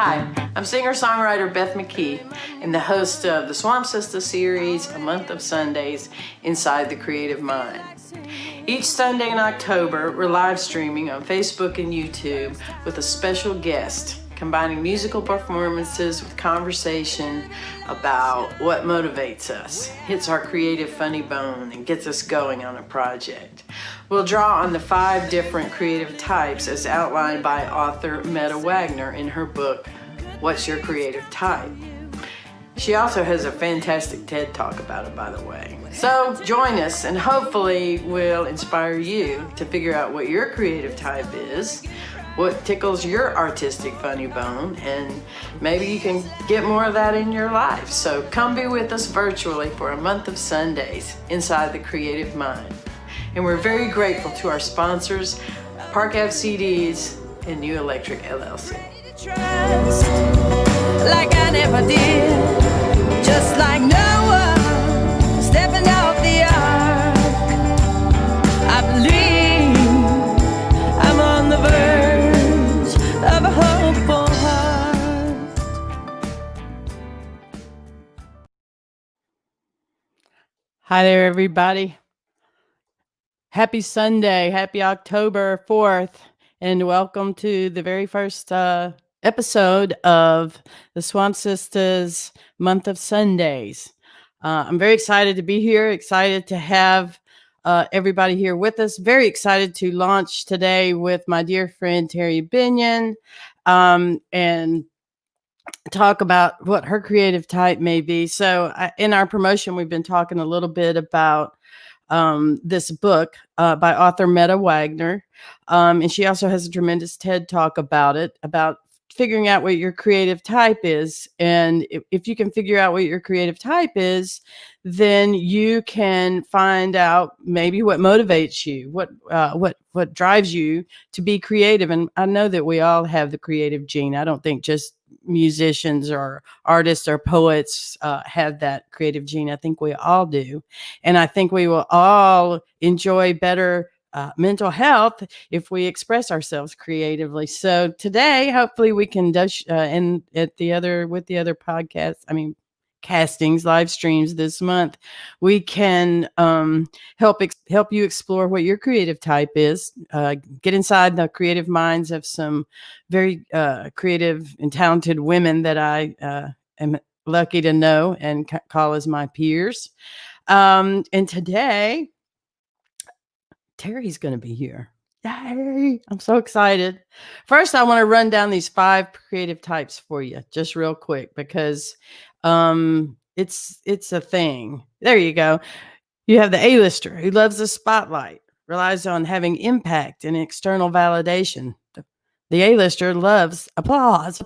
Hi, I'm singer-songwriter Beth McKee and the host of the Swamp Sistas series, A Month of Sundays Inside the Creative Mind. Each Sunday in October, we're live streaming on Facebook and YouTube with a special guest, combining musical performances with conversation about what motivates us, hits our creative funny bone, and gets us going on a project. We'll draw on the 5 different creative types as outlined by author Meta Wagner in her book, What's Your Creative Type? She also has a fantastic TED Talk about it, by the way. So join us and hopefully we'll inspire you to figure out what your creative type is, what tickles your artistic funny bone, and maybe you can get more of that in your life. So come be with us virtually for a month of Sundays inside the creative mind. And we're very grateful to our sponsors, Park Ave CDs and New Electric LLC. Like I never did, just like Noah stepping off the ark. I believe I'm on the verge of a hopeful heart. Hi there, everybody. Happy Sunday, happy October 4th, and welcome to the very first episode of the Swamp Sistas Month of Sundays. I'm very excited to be here, excited to have everybody here with us. Very excited to launch today with my dear friend Terry Binion and talk about what her creative type may be. So in our promotion, we've been talking a little bit about this book by author Meta Wagner. And she also has a tremendous TED Talk about it, about figuring out what your creative type is. And if you can figure out what your creative type is, then you can find out maybe what motivates you, what drives you to be creative. And I know that we all have the creative gene. I don't think just musicians or artists or poets have that creative gene. I think we all do. And I think we will all enjoy better mental health if we express ourselves creatively. So today, hopefully we can and with the other podcasts, castings, live streams this month, we can help you explore what your creative type is, get inside the creative minds of some very creative and talented women that I am lucky to know and call as my peers. And today, Terry's going to be here. Yay! I'm so excited. First, I want to run down these 5 creative types for you, just real quick, because it's a thing. There you go. You have the A-lister who loves the spotlight, relies on having impact and external validation. The A-lister loves applause.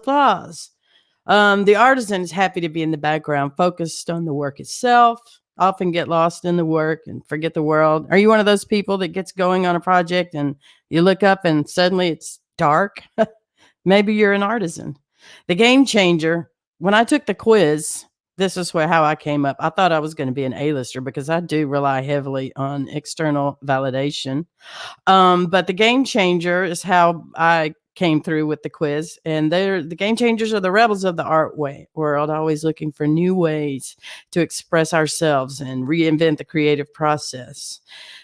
The artisan is happy to be in the background, focused on the work itself, often get lost in the work and forget the world. Are you one of those people that gets going on a project and you look up and suddenly it's dark? Maybe you're an artisan. The game changer. When I took the quiz, this is how I came up. I thought I was going to be an A-lister because I do rely heavily on external validation. But the game changer is how I came through with the quiz. And the game changers are the rebels of the art world, always looking for new ways to express ourselves and reinvent the creative process.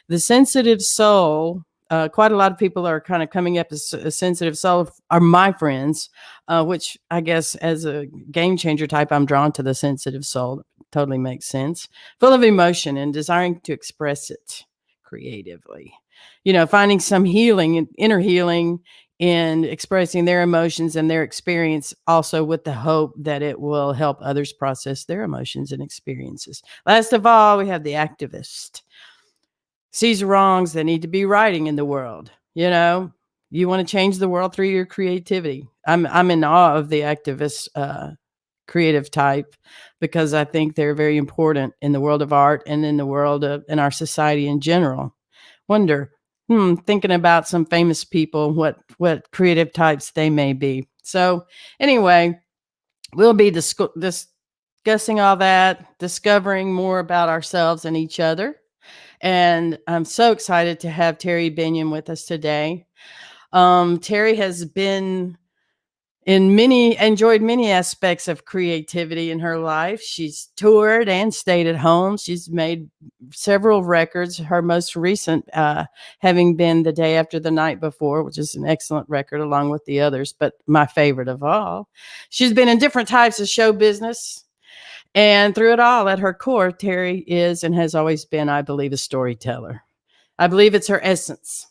The sensitive soul, quite a lot of people are kind of coming up as a sensitive soul, are my friends, which I guess as a game changer type, I'm drawn to the sensitive soul. Totally makes sense. Full of emotion and desiring to express it creatively. Finding some healing, inner healing, in expressing their emotions and their experience, also with the hope that it will help others process their emotions and experiences. Last of all, we have the activist. Sees wrongs that need to be righting in the world. You want to change the world through your creativity. I'm in awe of the activist creative type because I think they're very important in the world of art and in the world of in our society in general. Wonder, thinking about some famous people, what creative types they may be. So anyway, we'll be discussing all that, discovering more about ourselves and each other. And I'm so excited to have Terry Binion with us today. Terry has been enjoyed many aspects of creativity in her life. She's toured and stayed at home. She's made several records. Her most recent having been The Day After the Night Before, which is an excellent record along with the others, but my favorite of all. She's been in different types of show business. And through it all, at her core, Terry is and has always been, I believe, a storyteller. I believe it's her essence,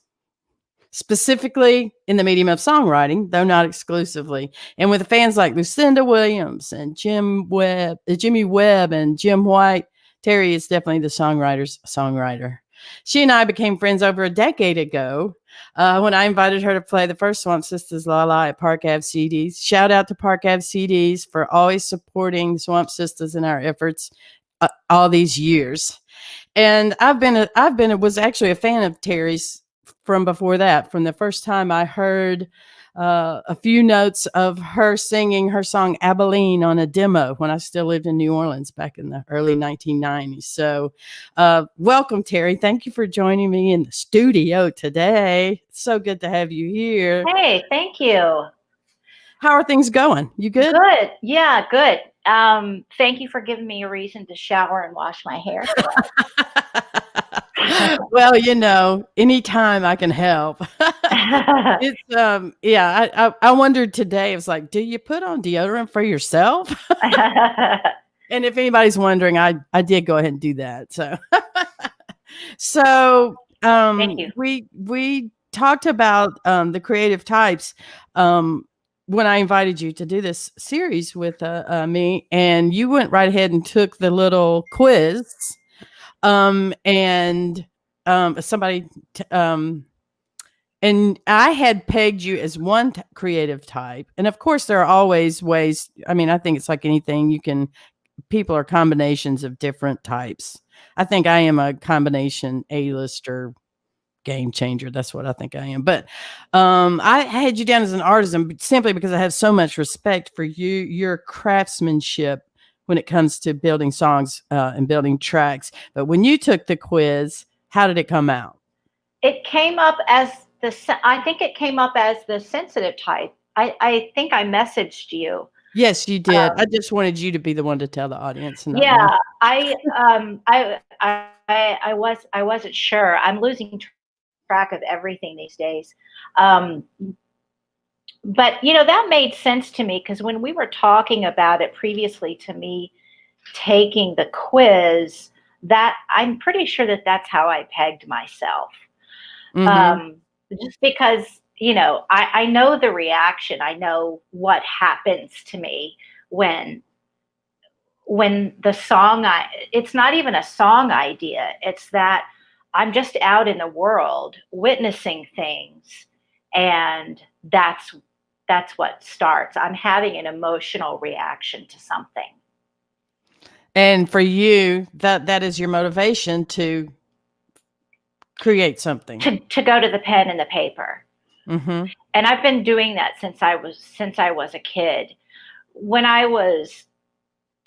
specifically in the medium of songwriting, though not exclusively. And with fans like Lucinda Williams and Jimmy Webb and Jim White, Terry is definitely the songwriter's songwriter. She and I became friends over a decade ago when I invited her to play the first Swamp Sistas La La at Park Ave CDs. Shout out to Park Ave CDs for always supporting Swamp Sistas in our efforts all these years. And was actually a fan of Terry's from before that. From the first time I heard a few notes of her singing her song Abilene on a demo when I still lived in New Orleans back in the early 1990s. So welcome, Terry. Thank you for joining me in the studio today. It's so good to have you here. Hey, thank you. How are things going? You good? Good. Yeah, good. Thank you for giving me a reason to shower and wash my hair. Well, anytime I can help. It's I wondered today, it was like, do you put on deodorant for yourself? And if anybody's wondering, I did go ahead and do that. So Thank you. we talked about the creative types when I invited you to do this series with me, and you went right ahead and took the little quiz. And somebody and I had pegged you as one creative type, and of course there are always ways. I mean, I think it's like anything, people are combinations of different types. I think I am a combination A-lister game changer. That's what I think I am. But I had you down as an artisan simply because I have so much respect for your craftsmanship when it comes to building songs and building tracks. But when you took the quiz, how did it come out? It came up as I think it came up as the sensitive type. I think I messaged you. Yes, you did. I just wanted you to be the one to tell the audience. Yeah, I wasn't sure. I'm losing track of everything these days. But that made sense to me because when we were talking about it previously to me taking the quiz, that I'm pretty sure that's how I pegged myself. Mm-hmm. Just because I know the reaction. I know what happens to me when the song, it's not even a song idea. It's that I'm just out in the world witnessing things, and that's what starts. I'm having an emotional reaction to something. And for you, that is your motivation to create something. To go to the pen and the paper. Mm-hmm. And I've been doing that since I was a kid. When I was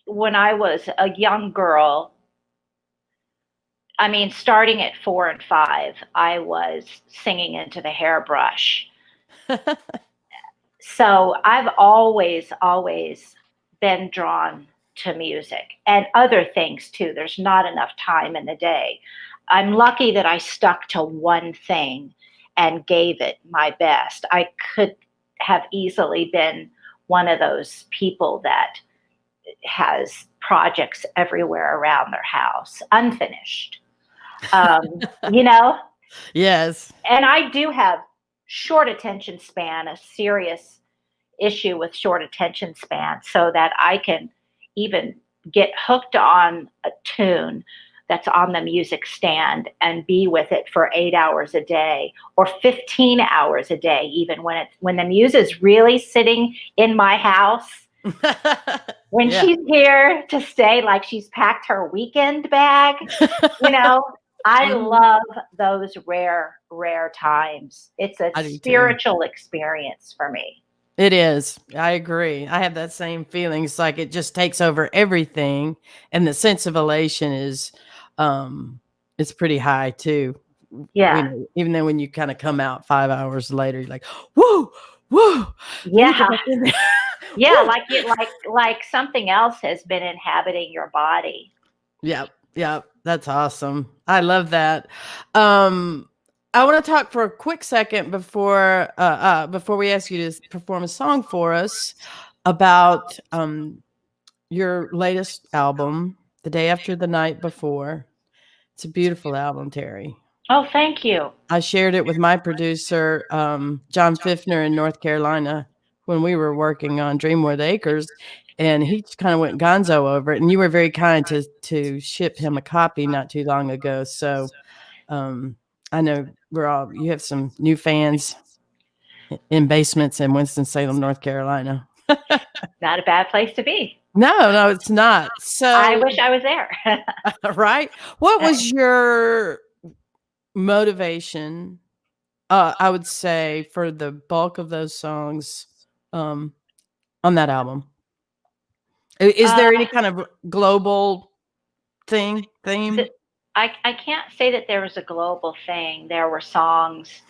a young girl, I mean, starting at 4 and 5, I was singing into the hairbrush. So I've always been drawn to music and other things too. There's not enough time in the day. I'm lucky that I stuck to one thing and gave it my best. I could have easily been one of those people that has projects everywhere around their house, unfinished. Yes. And I do have short attention span, a serious issue with short attention span, so that I can even get hooked on a tune that's on the music stand and be with it for 8 hours a day or 15 hours a day, even when the muse is really sitting in my house. When she's here to stay, like she's packed her weekend bag, I love those rare times. It's a spiritual experience for me. It is. I agree. I have that same feeling. It's like it just takes over everything, and the sense of elation is it's pretty high too. Yeah. Even then when you kind of come out 5 hours later, you're like, whoa, Whoa, let me get Yeah. back in there. Yeah, Woo. like like something else has been inhabiting your body. Yep, yep, that's awesome. I love that. Um, I want to talk for a quick second before we ask you to perform a song for us about your latest album, "The Day After the Night Before." It's a beautiful album, Terry. Oh, thank you. I shared it with my producer, John Fiffner in North Carolina when we were working on Dreamworth Acres, and he just kind of went gonzo over it. And you were very kind to ship him a copy not too long ago. So I know you have some new fans in basements in Winston-Salem, North Carolina. Not a bad place to be. No, it's not. I So, wish I was there. right? What was your motivation, I would say, for the bulk of those songs, um, on that album? Is uh, there any kind of global theme? the, I can't say that there was a global thing. There were songs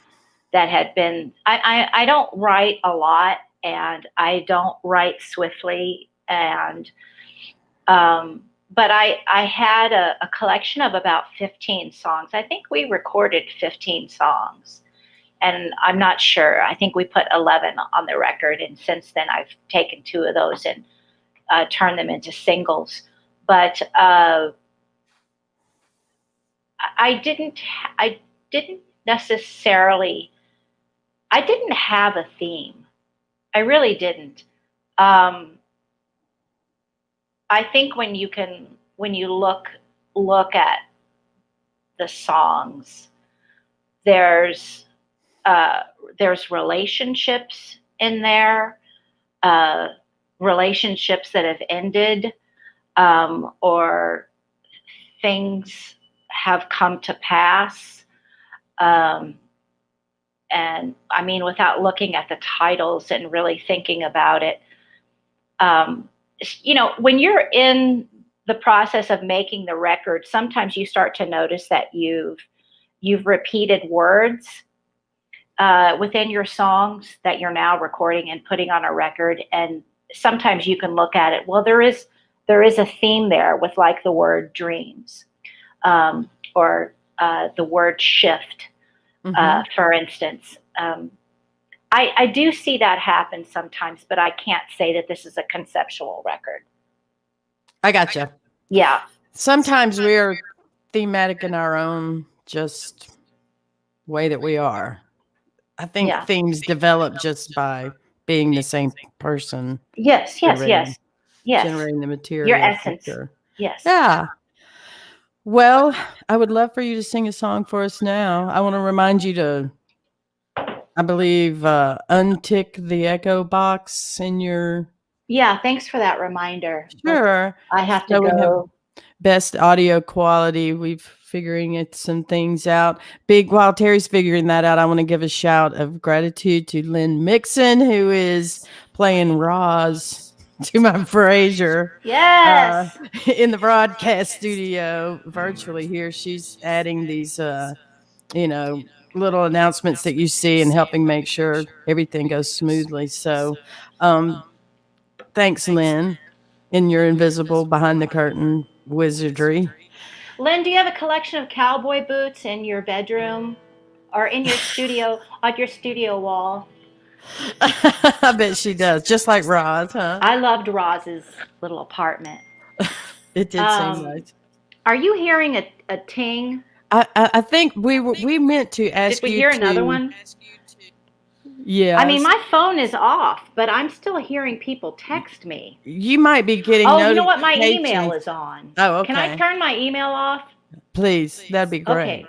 that had been. I don't write a lot, and I don't write swiftly, and but I had a collection of about 15 songs. I think we recorded 15 songs, and I'm not sure. I think we put 11 on the record, and since then I've taken two of those and turned them into singles. But I didn't. I didn't necessarily. I didn't have a theme. I really didn't. Um, I think when you look at the songs, there's uh, there's relationships in there, uh, relationships that have ended, or things have come to pass. Um, and I mean, without looking at the titles and really thinking about it, um, when you're in the process of making the record, sometimes you start to notice that you've repeated words within your songs that you're now recording and putting on a record, and sometimes you can look at it. Well, there is a theme there with like the word dreams, or the word shift, Mhm. for instance. I do see that happen sometimes, but I can't say that this is a conceptual record. I gotcha. Yeah, Sometimes we're thematic in our own just way that we are. I think yeah. themes develop just by being the same person Yes, yes, generating yes, yes. generating the Your material for essence. sure. Yes. Yeah. Well, I would love for you to sing a song for us now. I want to remind you to, I believe, untick the echo box in your. Yeah, thanks for that reminder. Sure. I have to So we have go. best audio quality. We've figuring some things out. While Terry's figuring that out, I want to give a shout of gratitude to Lynn Mixon, who is playing Roz to my Fraser uh, Yes. in the broadcast studio virtually here. She's adding these, you know, little announcements that you see and helping make sure everything goes smoothly. So, um, thanks, Lynn, in your invisible behind the curtain wizardry. Lynn, do you have a collection of cowboy boots in your bedroom or in your studio, on your studio wall? I bet she does, just like Roz, huh? I loved Roz's little apartment. It did seem Um, nice. are you hearing a ting? I think we meant to Did ask we you hear another to. one? I mean, Yes, my phone is off, but I'm still hearing people text me. you might be getting Oh, you know what? My email notifications. is on. Oh, Can I okay. turn my email off? Please, that'd be great. Okay.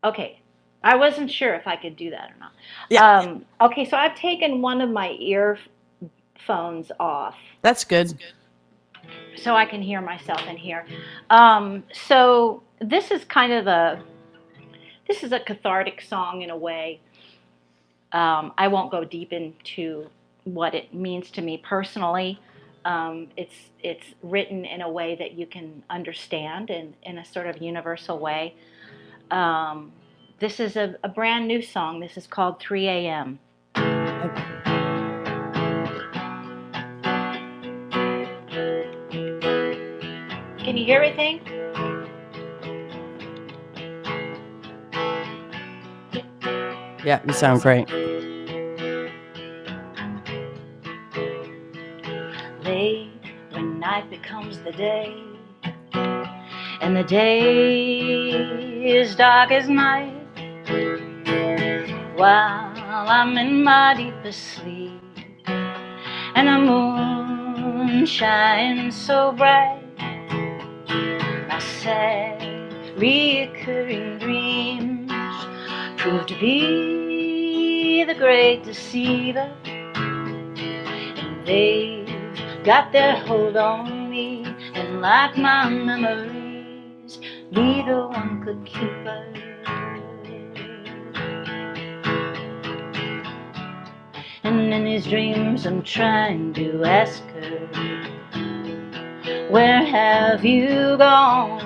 Okay. I wasn't sure if I could do that or not. Yeah, Okay, so I've taken one of my earphones off that's good. so I can hear myself in here. So this is a cathartic song in a way. I won't go deep into what it means to me personally. It's written in a way that you can understand in a sort of universal way. This is a brand new song. This is called 3 a.m. Can you hear everything? Yeah, you sound great. Late when night becomes the day, and the day is dark as night, while I'm in my deepest sleep, and the moon shines so bright, my sad recurring dreams prove to be the great deceiver, and they've got their hold on me, and like my memories, neither one could keep us. And in these dreams I'm trying to ask her, where have you gone?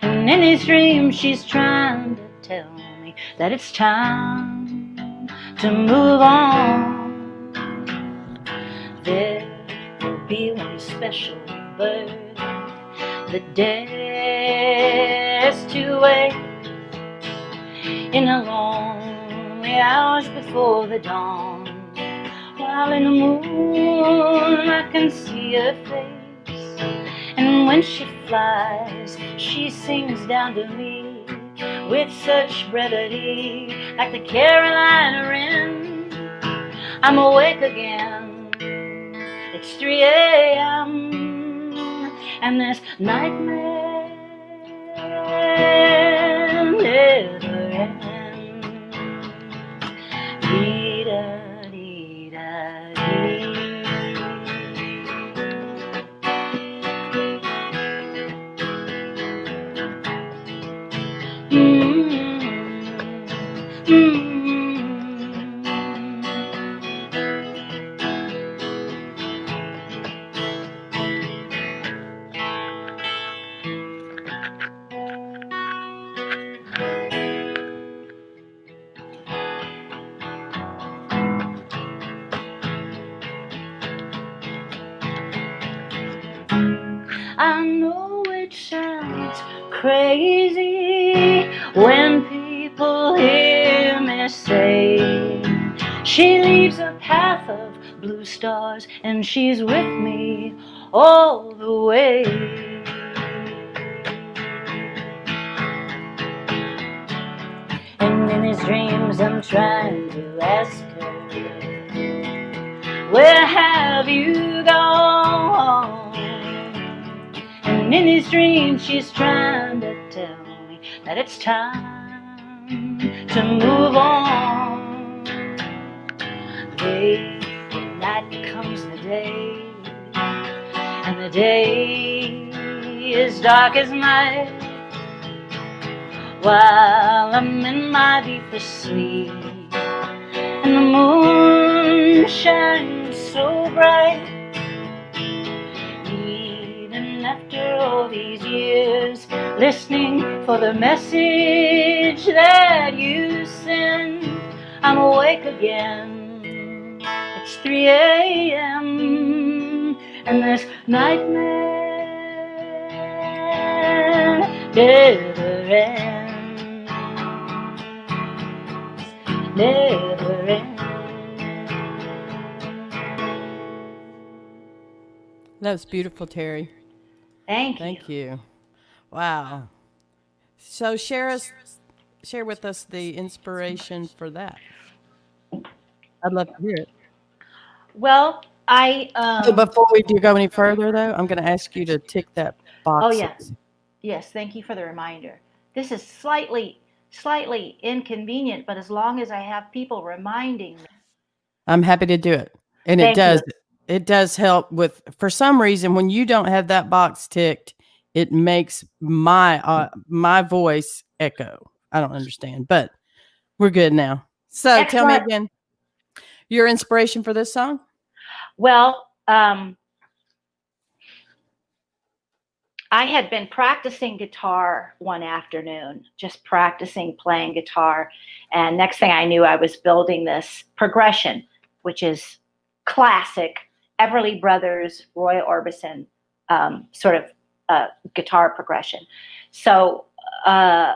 And in these dreams she's trying to tell me that it's time to move on. There will be one special bird that dares to wait in the lonely hours before the dawn, while in the moon I can see her face, and when she flies she sings down to me with such brevity, like the Carolina wren. I'm awake again, it's 3 a.m. and this nightmare never ends. Dee-da-dee-da-dee. I know it sounds crazy when people hear me say she leaves a path of blue stars and she's with me all the way. And in these dreams I'm trying to ask her, where have you gone? And in these dreams she's trying to tell me that it's time to move on. Late when night becomes the day, and the day is dark as night, while I'm in my deepest sleep, and the moon shines so bright. Even after all these years, listening for the message that you send, I'm awake again. It's 3 a.m. and this nightmare never ends. Never ends. That was beautiful, Terry. Thank you. Thank you. Wow. So share with us the inspiration for that. I'd love to hear it. Well, So before we do go any further, though, I'm going to ask you to tick that oh box. yeah, yes, thank you for the reminder. This is slightly inconvenient, but as long as I have people reminding me. I'm happy to do it, and Thank you. it does help with. For some reason, when you don't have that box ticked, it makes my voice echo. I don't understand, but we're good now. So tell me Excellent. again your inspiration for this song. Well, I had been practicing guitar one afternoon, just practicing playing guitar. And next thing I knew, I was building this progression, which is classic Everly Brothers, Roy Orbison sort of guitar progression. So uh,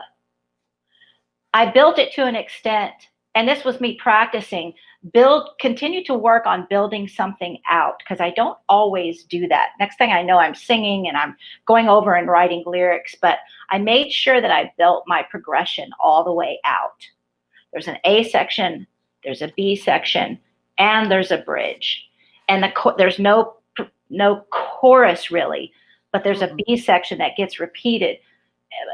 I built it to an extent, and this was me practicing, continue to work on building something out because I don't always do that. Next thing I know, I'm singing and I'm going over and writing lyrics, but I made sure that I built my progression all the way out. There's an A section, there's a B section, and there's a bridge. And there's no chorus really, but there's a B section that gets repeated.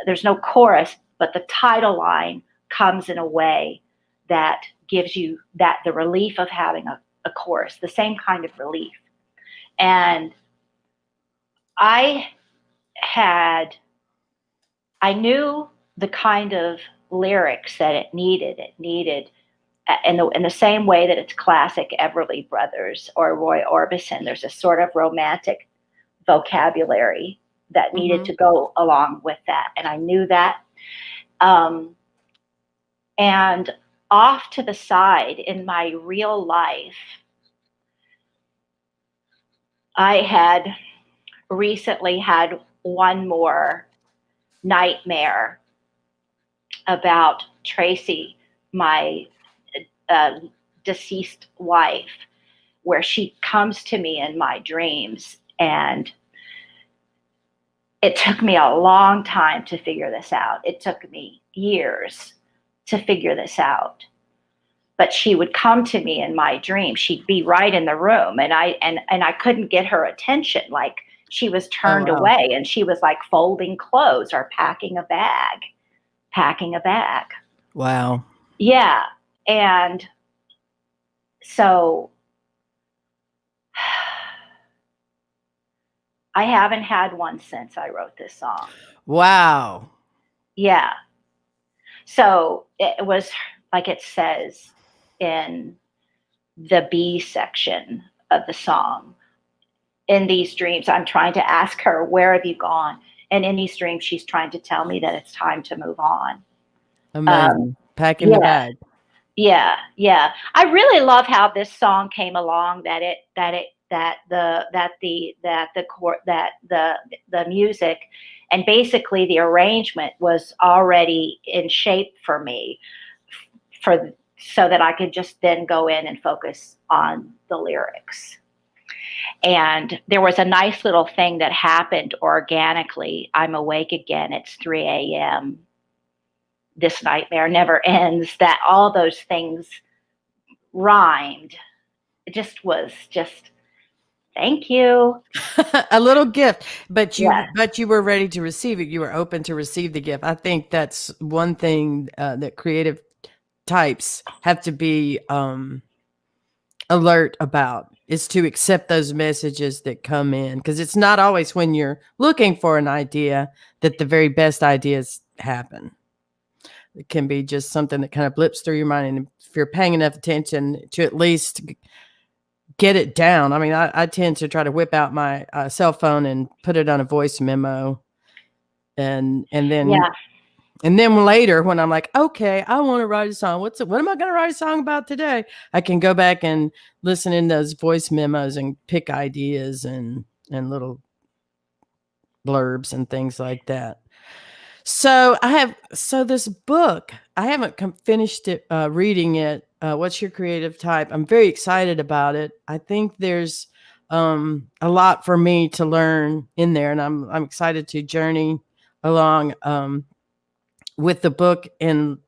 There's no chorus, but the title line comes in a way that gives you that the relief of having a chorus, the same kind of relief. And I knew the kind of lyrics that it needed. It needed in the same way that it's classic Everly Brothers or Roy Orbison. There's a sort of romantic vocabulary that needed to go along with that, and I knew that. And off to the side in my real life, I had recently had one more nightmare about Tracy, my deceased wife, where she comes to me in my dreams. And it took me a long time to figure this out. It took me years to figure this out. But she would come to me in my dream. She'd be right in the room, and I couldn't get her attention. Like she was turned away, and she was like folding clothes or packing a bag. Wow. Yeah. And so I haven't had one since I wrote this song. Wow. Yeah. So it was like it says in the B section of the song. In these dreams, I'm trying to ask her, where have you gone? And in these dreams, she's trying to tell me that it's time to move on. Amazing. Packing the bag. Yeah. I really love how this song came along. The music and basically the arrangement was already in shape for me, so that I could just then go in and focus on the lyrics. And there was a nice little thing that happened organically. I'm awake again. It's 3 a.m. This nightmare never ends. That all those things rhymed. It just was thank you. A little gift, but you were ready to receive it. You were open to receive the gift. I think that's one thing that creative types have to be alert about, is to accept those messages that come in, because it's not always when you're looking for an idea that the very best ideas happen. It can be just something that kind of blips through your mind, and if you're paying enough attention to at least get it down. I mean, I tend to try to whip out my cell phone and put it on a voice memo, and then later when I'm like, okay, I want to write a song. What am I going to write a song about today? I can go back and listen in those voice memos and pick ideas and little blurbs and things like that. So this book, I haven't finished it, reading it. What's Your Creative Type? I'm very excited about it. I think there's a lot for me to learn in there, and I'm excited to journey along with the book and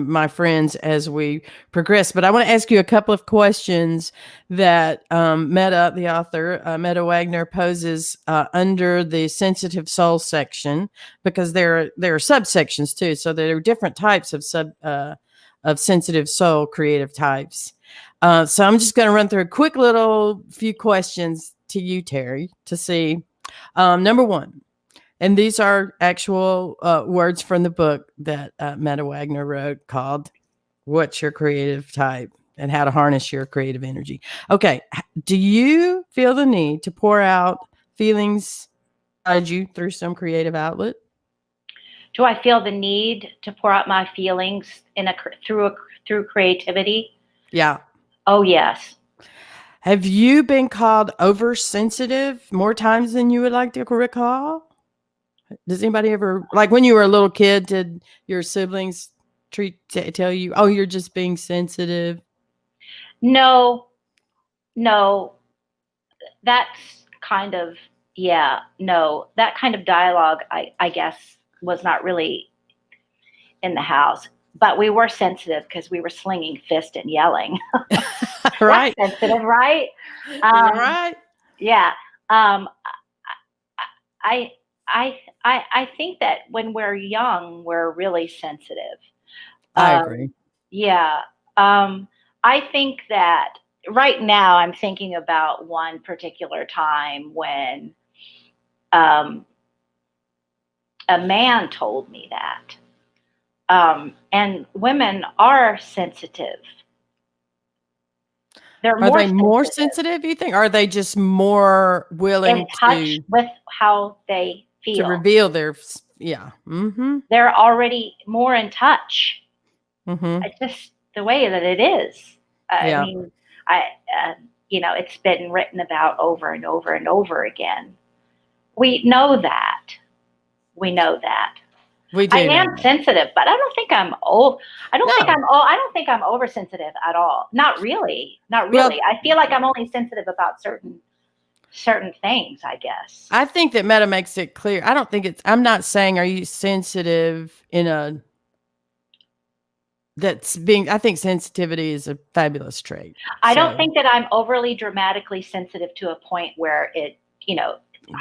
my friends as we progress. But I want to ask you a couple of questions that the author, Meta Wagner, poses under the sensitive soul section, because there are subsections too. So there are different types of sensitive soul creative types. So I'm just going to run through a quick little few questions to you, Terry, to see. Number one, and these are actual words from the book that Meta Wagner wrote, called What's Your Creative Type and How to Harness Your Creative Energy. Okay. Do you feel the need to pour out feelings you through some creative outlet? Do I feel the need to pour out my feelings through creativity? Yeah. Oh yes. Have you been called oversensitive more times than you would like to recall? Does anybody ever, like when you were a little kid, did your siblings tell you, "Oh, you're just being sensitive"? No, no, that's kind of, yeah, no, that kind of dialogue, I guess, was not really in the house. But we were sensitive because we were slinging fist and yelling. That's Right. sensitive, right? You're Um, right. yeah. Um, I, I think that when we're young, we're really sensitive. I agree. Yeah. Um, I think that right now I'm thinking about one particular time when um, a man told me that. And women are sensitive. They're Are more they more sensitive, sensitive, you think? Or are they just more in willing touch with how they to feel. reveal yeah. Mhm. They're already more in touch. Mhm. It's just the way that it is. I Yeah. mean, I, uh, it's been written about over and over and over again. We know that. We know that. We I do know am that. sensitive, but I don't think I'm old. No. I don't think I'm oversensitive at all. Not really. Not really. Well, I feel like I'm only sensitive about certain things, I guess. I think that meta makes it clear. I don't think I'm not saying are you sensitive in a that's being I think sensitivity is a fabulous trait. I don't So, think that I'm overly dramatically sensitive to a point where it, it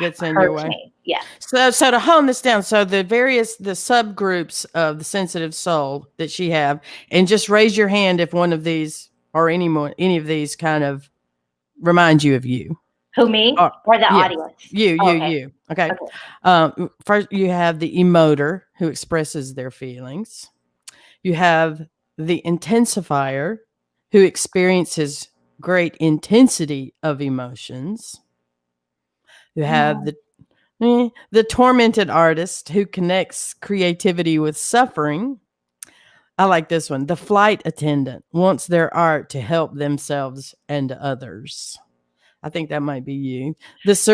gets in your hurts way. me. Yes. So to hone this down, so the subgroups of the sensitive soul that she have, and just raise your hand if one of these or any of these kind of remind you of you. Who, me Or or the yes, audience? you, Oh, you, okay. you. Okay. Okay. First you have the emoter who expresses their feelings. You have the intensifier who experiences great intensity of emotions. You have Mm, the tormented artist who connects creativity with suffering. I like this one. The flight attendant wants their art to help themselves and others. I think that might be you. This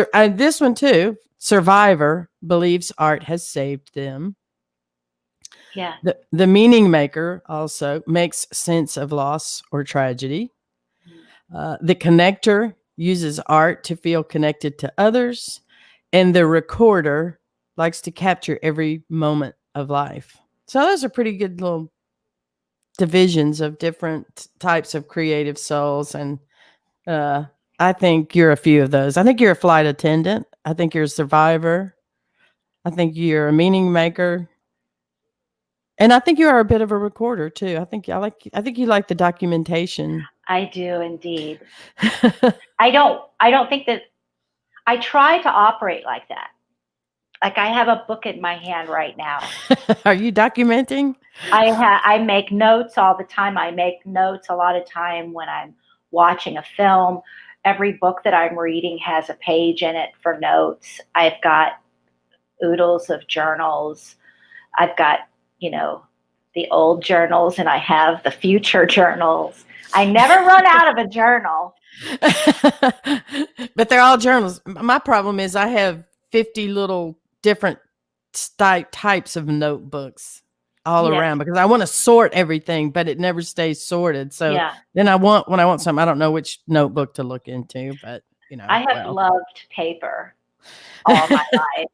one too. Survivor believes art has saved them. yeah. The meaning maker also makes sense of loss or tragedy. Mm. The connector uses art to feel connected to others, and the recorder likes to capture every moment of life. So those are pretty good little divisions of different types of creative souls, and uh, I think you're a few of those. I think you're a flight attendant. I think you're a survivor. I think you're a meaning maker. And I think you are a bit of a recorder too. I think you like the documentation. I do indeed. I don't think that I try to operate like that. Like I have a book in my hand right now. Are you documenting? I make notes all the time. I make notes a lot of time when I'm watching a film. Every book that I'm reading has a page in it for notes. I've got oodles of journals. I've got, you know, the old journals and I have the future journals. I never run out of a journal. But they're all journals. My problem is I have 50 little different types of notebooks all Yes. around because I want to sort everything, but it never stays sorted. So Yeah. then when I want something, I don't know which notebook to look into, but I have well. loved paper all my life.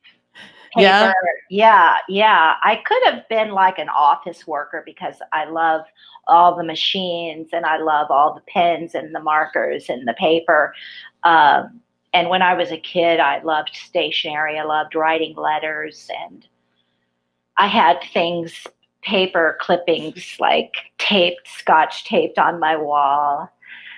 Yeah. Paper. Yeah. Yeah. I could have been like an office worker because I love all the machines and I love all the pens and the markers and the paper. And when I was a kid, I loved stationery. I loved writing letters and I had things, paper clippings like taped, scotch taped on my wall.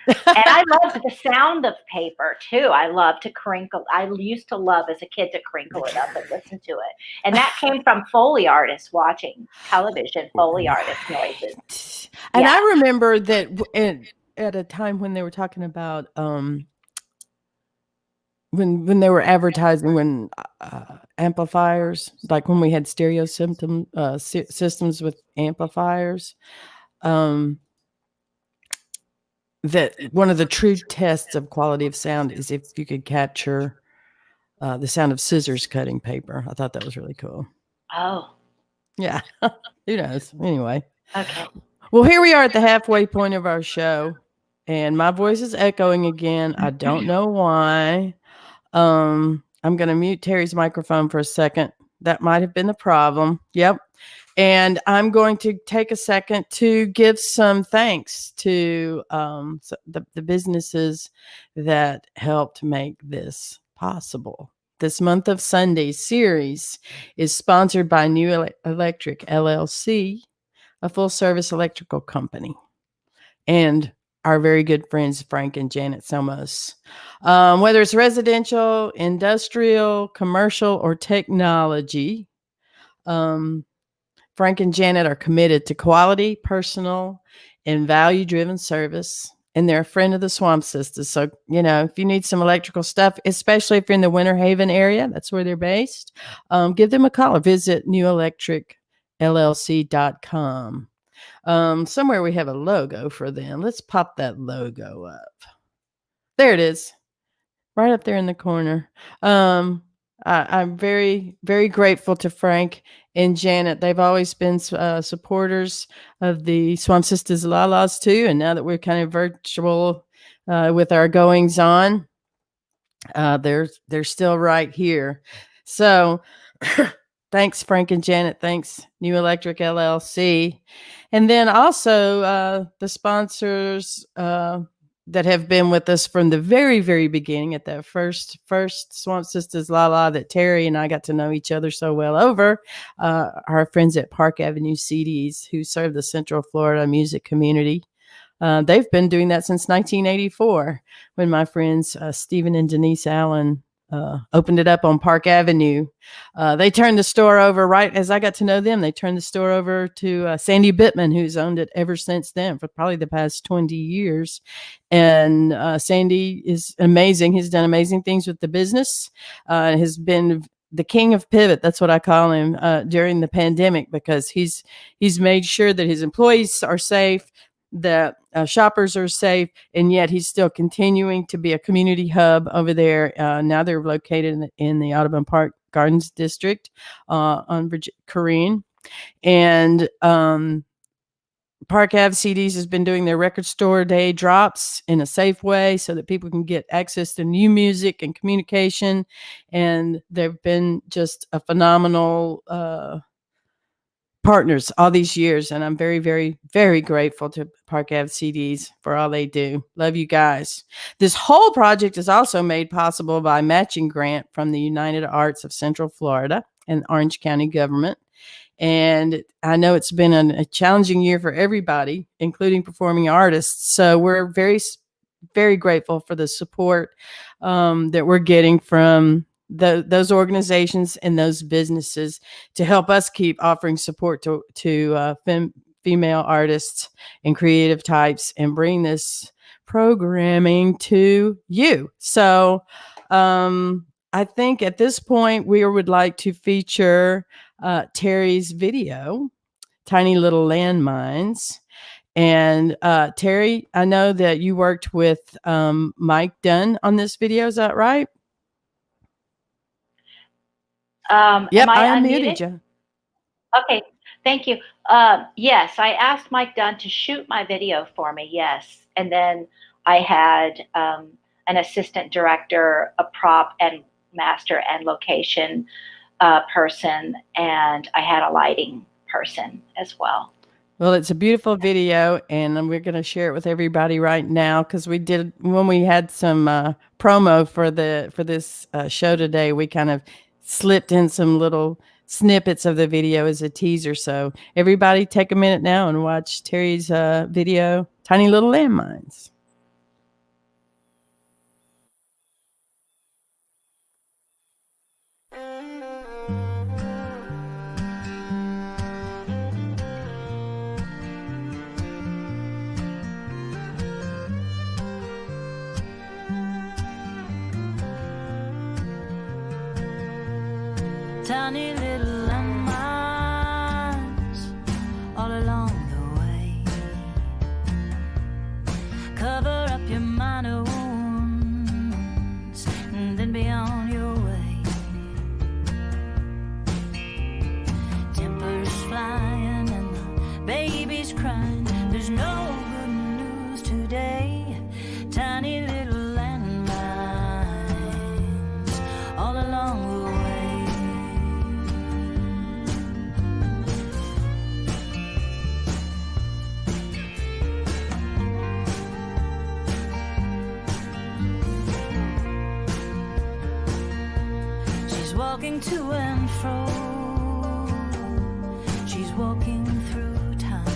And I loved the sound of paper too. I love to crinkle. I used to love as a kid to crinkle it up and listen to it. And that came from Foley artists watching television, Foley artist noises. Right. And Yeah. I remember that at a time when they were talking about when they were advertising when amplifiers, like when we had stereo systems with amplifiers, um, that one of the true tests of quality of sound is if you could capture the sound of scissors cutting paper. I thought that was really cool. Oh, Yeah. Who knows? Anyway. okay. Well, here we are at the halfway point of our show, and my voice is echoing again. I don't know why. I'm going to mute Terry's microphone for a second. That might have been the problem. Yep. And I'm going to take a second to give some thanks to the businesses that helped make this possible. This Month of Sundays series is sponsored by New Electric LLC, a full-service electrical company, and our very good friends Frank and Janet Somos. Whether it's residential, industrial, commercial, or technology, Frank and Janet are committed to quality, personal, and value-driven service. And they're a friend of the Swamp Sisters. So, if you need some electrical stuff, especially if you're in the Winter Haven area, that's where they're based, give them a call or visit newelectricllc.com. Somewhere we have a logo for them. Let's pop that logo up. There it is. Right up there in the corner. I'm very, very grateful to Frank and Janet. They've always been supporters of the Swamp Sisters La-Las too. And now that we're kind of virtual with our goings on, they're still right here. So thanks, Frank and Janet. Thanks, New Electric LLC. And then also the sponsors that have been with us from the very, very beginning at that first Swamp Sisters La-La that Terry and I got to know each other so well over, our friends at Park Avenue CDs who serve the Central Florida music community. They've been doing that since 1984 when my friends Stephen and Denise Allen opened it up on Park Avenue. They turned the store over right as I got to know them. They turned the store over to Sandy Bittman, who's owned it ever since then for probably the past 20 years. And Sandy is amazing. He's done amazing things with the business. Has been the king of pivot. That's what I call him during the pandemic, because he's made sure that his employees are safe, that shoppers are safe, and yet he's still continuing to be a community hub over there. Now they're located in the Audubon Park Gardens District on Corrine. And Park Ave CDs has been doing their record store day drops in a safe way so that people can get access to new music and communication. And they've been just a phenomenal partners all these years, and I'm very, very, very grateful to Park Ave CDs for all they do. Love you guys. This whole project is also made possible by a matching grant from the United Arts of Central Florida and Orange County government. And I know it's been a challenging year for everybody, including performing artists. So we're very, very grateful for the support that we're getting from those organizations and those businesses to help us keep offering support to female artists and creative types and bring this programming to you. So I think at this point we would like to feature Terry's video, Tiny Little Landmines. And Terry, I know that you worked with Mike Dunn on this video. Is that right? Yep, am I unmuted you. Okay, thank you. Yes, I asked Mike Dunn to shoot my video for me, yes. And then I had an assistant director, a prop and master and location person, and I had a lighting person as well. Well, it's a beautiful video, and we're going to share it with everybody right now, because we did, when we had some promo for this show today, we kind of slipped in some little snippets of the video as a teaser. So everybody take a minute now and watch Terry's video, Tiny Little Landmines. tiny little landmines all along the way. Cover up your minor wounds and then be on your way. Tempers flying and the baby's crying. There's no good news today. Tiny little landmines all along the way. She's walking to and fro. She's walking through time.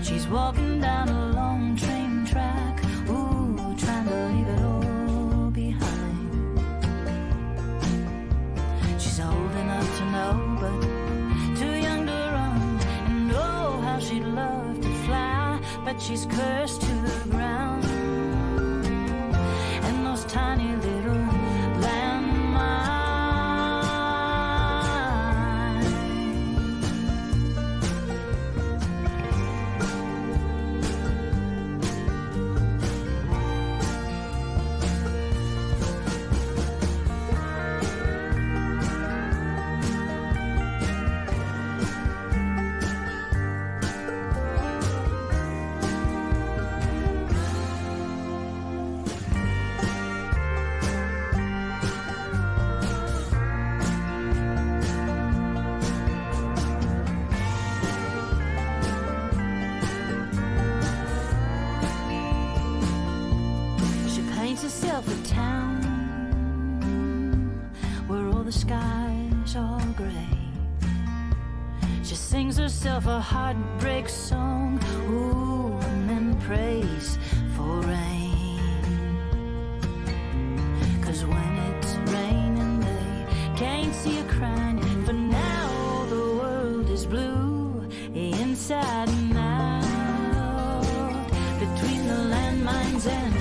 She's walking down a long train track. Ooh, trying to leave it all behind. She's old enough to know, but too young to run. And oh, how she'd love to fly, but she's cursed to the ground. And those tiny little herself a town where all the skies are gray. She sings herself a heartbreak song, ooh, and then prays for rain. 'Cause when it's raining they can't see her crying. For now the world is blue, inside and out, between the landmines and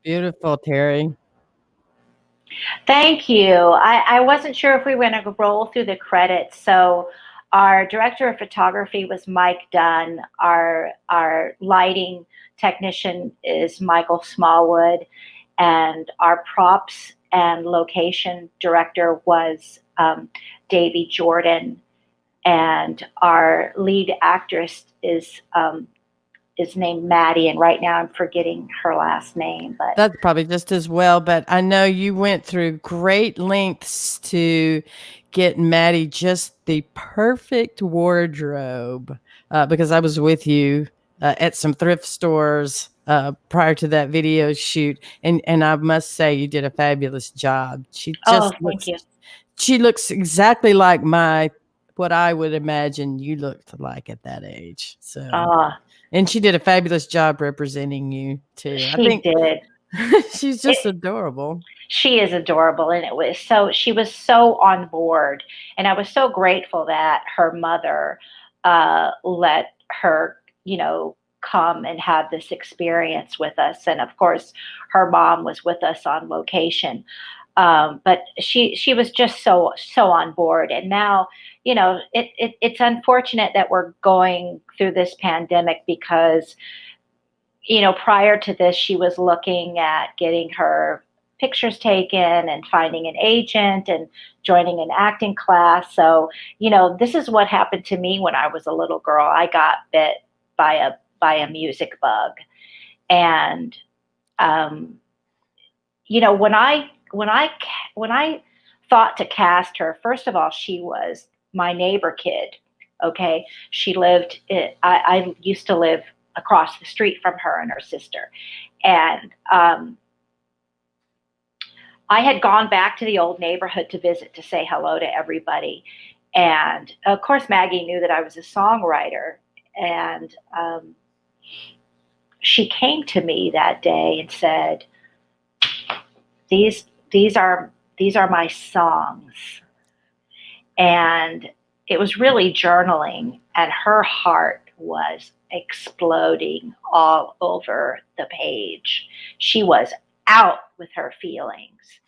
Beautiful, Terry. Thank you. I wasn't sure if we were going to roll through the credits. So our director of photography was Mike Dunn. Our lighting technician is Michael Smallwood. And our props and location director was Davy Jordan. And our lead actress is named Maddie, and right now I'm forgetting her last name. But That's probably just as well. But I know you went through great lengths to get Maddie just the perfect wardrobe because I was with you at some thrift stores prior to that video shoot, and I must say you did a fabulous job. She just thank you. She looks exactly like what I would imagine you looked like at that age. So. And she did a fabulous job representing you too. She did. She's just adorable. She is adorable, and she was so on board, and I was so grateful that her mother let her, come and have this experience with us. And of course, her mom was with us on location. But she was just so on board. And now, it's unfortunate that we're going through this pandemic because prior to this, she was looking at getting her pictures taken and finding an agent and joining an acting class. So, this is what happened to me when I was a little girl. I got bit by a music bug. And um, when I thought to cast her, first of all, she was my neighbor kid. Okay, she lived. I used to live across the street from her and her sister, and I had gone back to the old neighborhood to visit to say hello to everybody, and of course Maggie knew that I was a songwriter, and she came to me that day and said, these are my songs. And it was really journaling, and her heart was exploding all over the page. She was out with her feelings.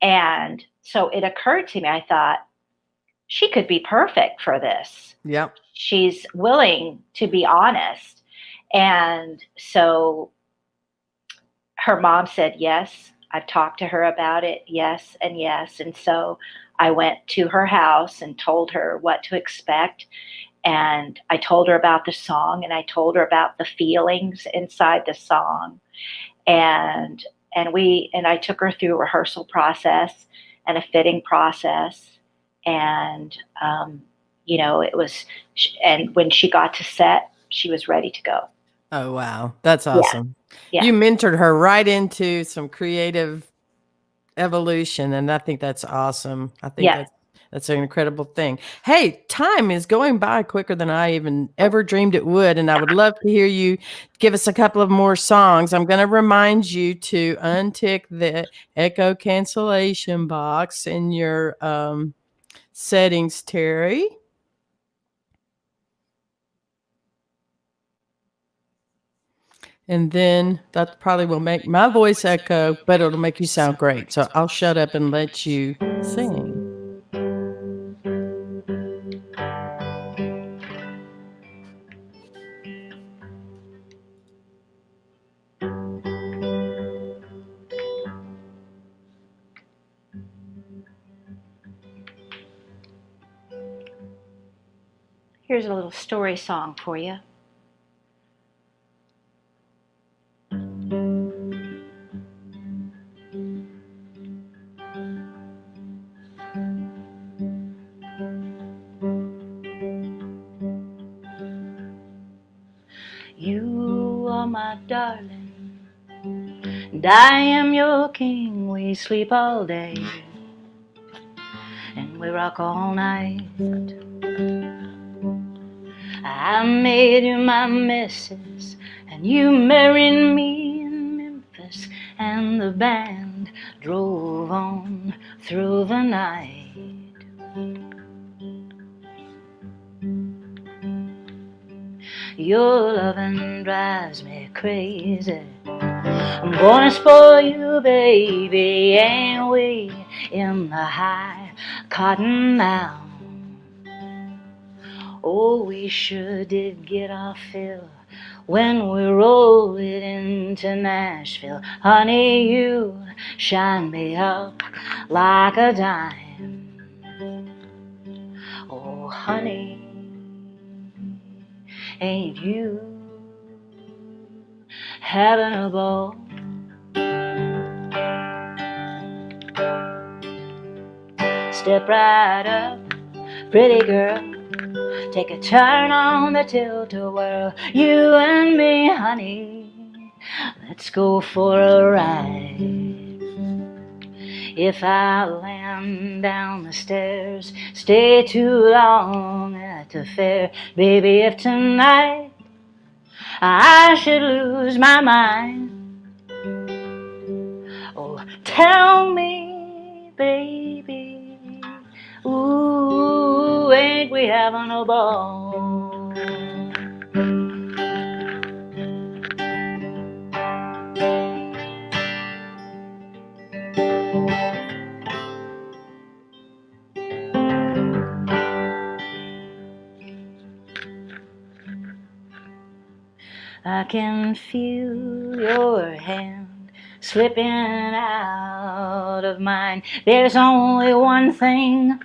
And so it occurred to me, I thought, she could be perfect for this. Yep. She's willing to be honest. And so her mom said yes. I've talked to her about it, yes and yes. And so I went to her house and told her what to expect. And I told her about the song, and I told her about the feelings inside the song. And I took her through a rehearsal process and a fitting process. And it was, and when she got to set, she was ready to go. Oh, wow. That's Yeah, awesome. yeah, You mentored her right into some creative evolution, and I think that's awesome. I think yeah. that's an incredible thing. Hey, time is going by quicker than I even ever dreamed it would, and I would love to hear you give us a couple of more songs. I'm going to remind you to untick the echo cancellation box in your settings, Terry. And then that probably will make my voice echo, but it'll make you sound great. So I'll shut up and let you sing. Here's a little story song for you. You are my darling, and I am your king. We sleep all day, and we rock all night. I made you my missus, and you married me in Memphis, and the band drove on through the night. Your loving drives me crazy. I'm gonna spoil you, baby, ain't we in the high cotton now? Oh, we sure did get our fill when we rolled it into Nashville. Honey, you shine me up like a dime. Oh, honey, ain't you having a ball? Step right up, pretty girl. Take a turn on the tilt-a-whirl. You and me, honey, let's go for a ride. If I land down the stairs, stay too long at the fair, baby, if tonight I should lose my mind, oh, tell me, baby, ooh, ain't we having a ball? I can feel your hand slipping out of mine. There's only one thing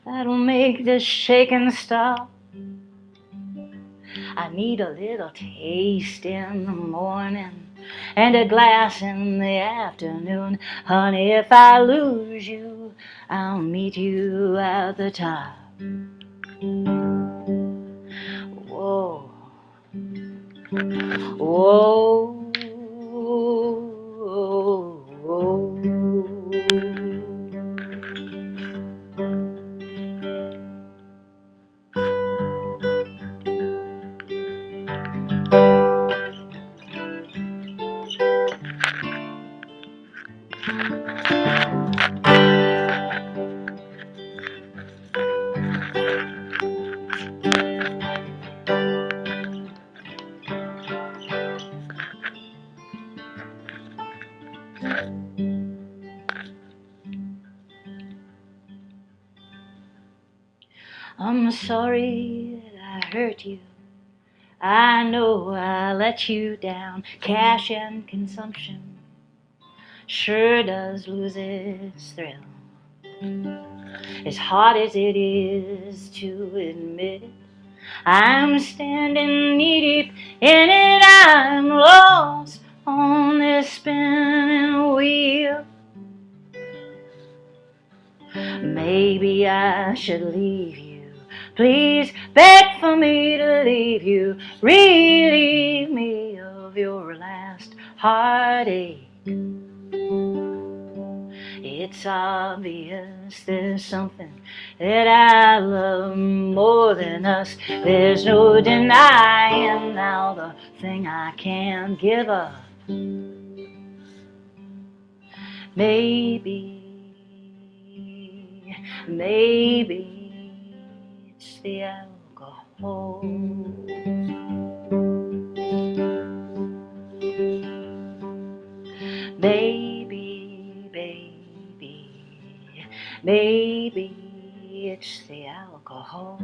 that'll make this shaking stop. I need a little taste in the morning and a glass in the afternoon. Honey, if I lose you, I'll meet you at the top. Whoa, whoa, whoa, whoa. I'm sorry that I hurt you. I know I let you down. Cash and consumption sure does lose its thrill. As hard as it is to admit it, I'm standing knee deep in it. I'm lost on this spinning wheel. Maybe I should leave you. Please beg for me to leave you. Relieve me of your last heartache. It's obvious there's something that I love more than us. There's no denying now the thing I can't give up. Maybe it's the alcohol. Maybe it's the alcohol.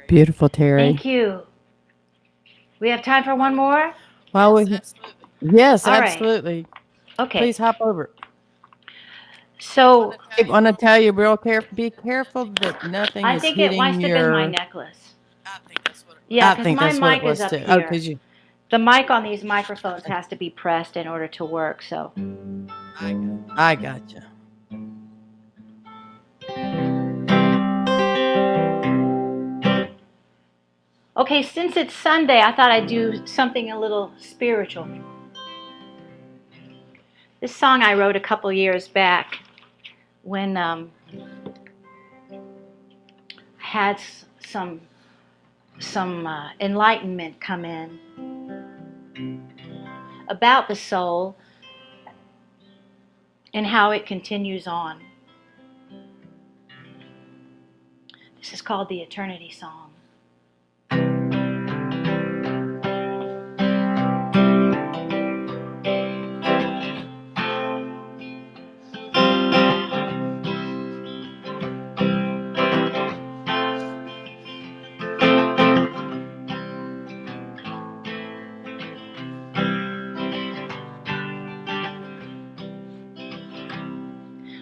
Beautiful, Terry. Thank you. We have time for one more? Well, yes, All right. absolutely. Okay. Please hop over. So I want to tell you real careful. Be careful that nothing I is think it might hitting have been my your. necklace. I Yeah, because think my that's what it mic was is up too. Oh, here. because you. The mic on these microphones has to be pressed in order to work. So I gotcha. okay, since it's Sunday, I thought I'd do something a little spiritual. This song I wrote a couple years back when I had some enlightenment come in about the soul and how it continues on. This is called the Eternity Song.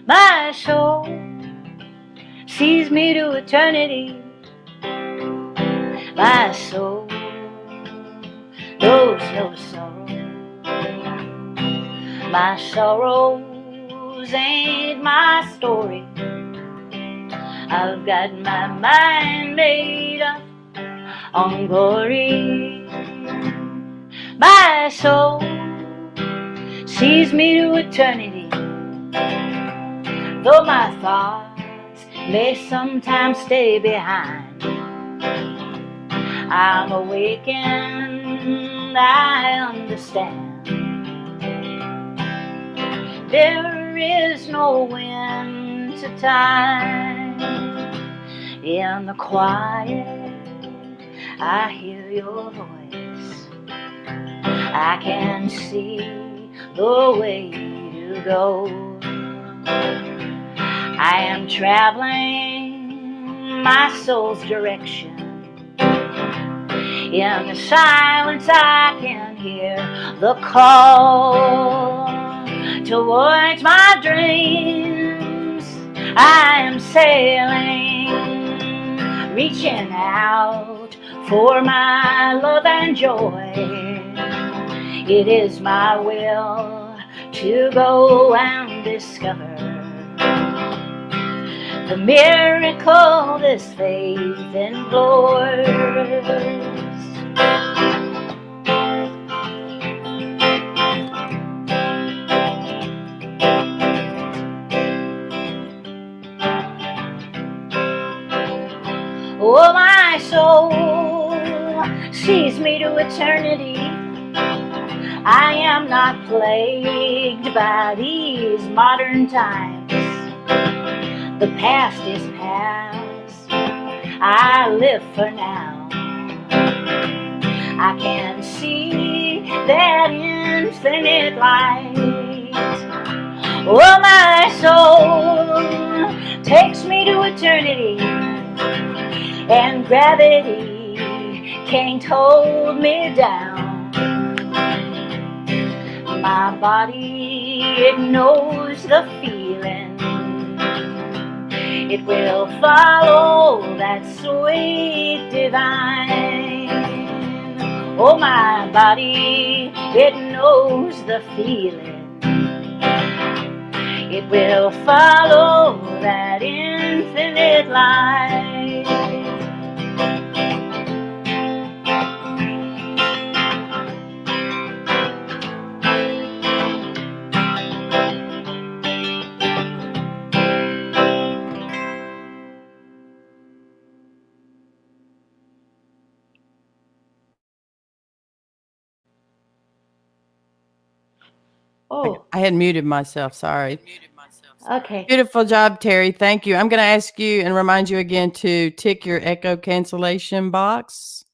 My soul sees me to eternity. My soul knows no sorrow. My sorrows ain't my story. I've got my mind made up on glory. My soul sees me to eternity, though my thoughts may sometimes stay behind. I'm awakened, I understand. There is no winter time. In the quiet, I hear your voice. I can see the way to go. I am traveling my soul's direction. In the silence I can hear the call towards my dreams. I am sailing, reaching out for my love and joy. It is my will to go and discover the miracle this faith implores. Oh, my soul sees me to eternity. I am not plagued by these modern times. The past is past, I live for now. I can see that infinite light. Oh, my soul takes me to eternity, and gravity can't hold me down. My body, it knows the feeling. It will follow that sweet divine. Oh, my body, it knows the feeling. It will follow that infinite light. Oh, I had muted myself. Sorry. okay. Beautiful job, Terry. Thank you. I'm going to ask you and remind you again to tick your echo cancellation box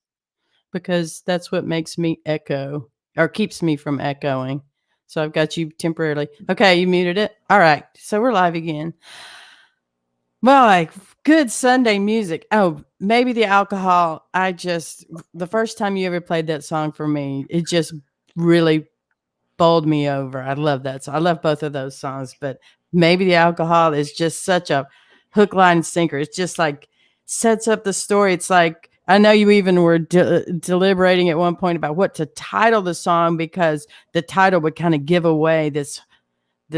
because that's what makes me echo or keeps me from echoing. So I've got you temporarily. Okay, you muted it. All right. So we're live again. Well, like good Sunday music. Oh, maybe the alcohol. The first time you ever played that song for me, it just really bowled me over. I love that song. I love both of those songs, but maybe the alcohol is just such a hook, line, and sinker. It's just like sets up the story. It's like I know you even were deliberating at one point about what to title the song because the title would kind of give away this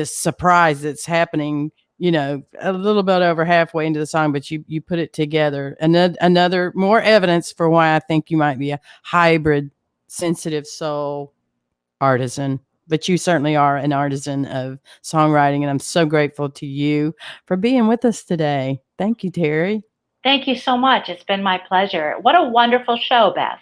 surprise that's happening. You know, a little bit over halfway into the song, but you put it together. Another more evidence for why I think you might be a hybrid, sensitive soul artisan, but you certainly are an artisan of songwriting. And I'm so grateful to you for being with us today. Thank you, Terry. Thank you so much. It's been my pleasure. What a wonderful show, Beth.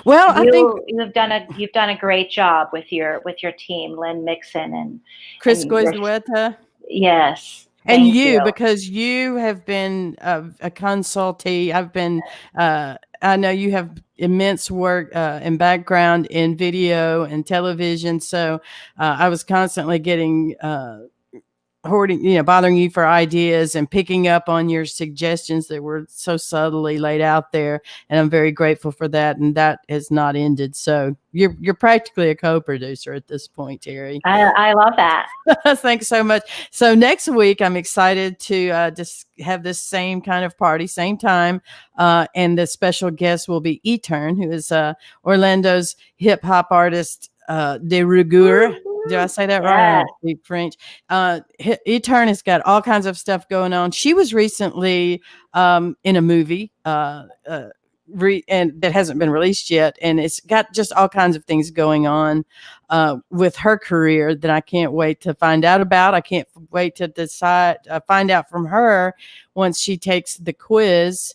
Well, I think You've done a great job with your team, Lynn Mixon Chris and your, Goizueta yes. and Thank you, you. because you have been a consultee. I know you have immense work and background in video and television. So I was constantly getting bothering you for ideas and picking up on your suggestions that were so subtly laid out there. And I'm very grateful for that. And that has not ended. So you're practically a co-producer at this point, Terry. I love that. Thanks so much. So next week, I'm excited to just have this same kind of party, same time. And the special guest will be Etern, who is Orlando's hip hop artist de rigueur. Do I say that right? I Yes. don't speak French. Etern has got all kinds of stuff going on. She was recently in a movie and that hasn't been released yet, and it's got just all kinds of things going on with her career that I can't wait to find out about. I can't wait to decide, find out from her once she takes the quiz.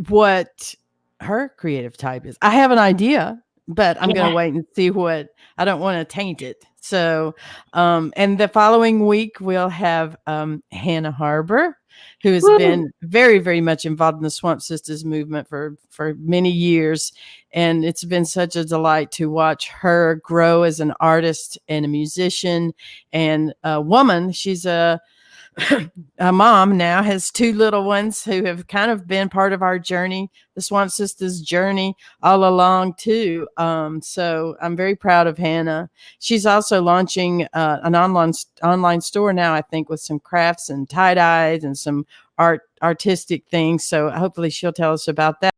What her creative type is. I have an idea, but I'm going Yeah. to wait and see what I don't want to taint it. So, and the following week we'll have Hannah Harbor, who has Woo. been very, very much involved in the Swamp Sisters movement for many years, and it's been such a delight to watch her grow as an artist and a musician and a woman. She's a mom now, has two little ones who have kind of been part of our journey, the Swamp Sisters journey all along too. So I'm very proud of Hannah. She's also launching an online store now, I think, with some crafts and tie dyes and some artistic things. So hopefully she'll tell us about that.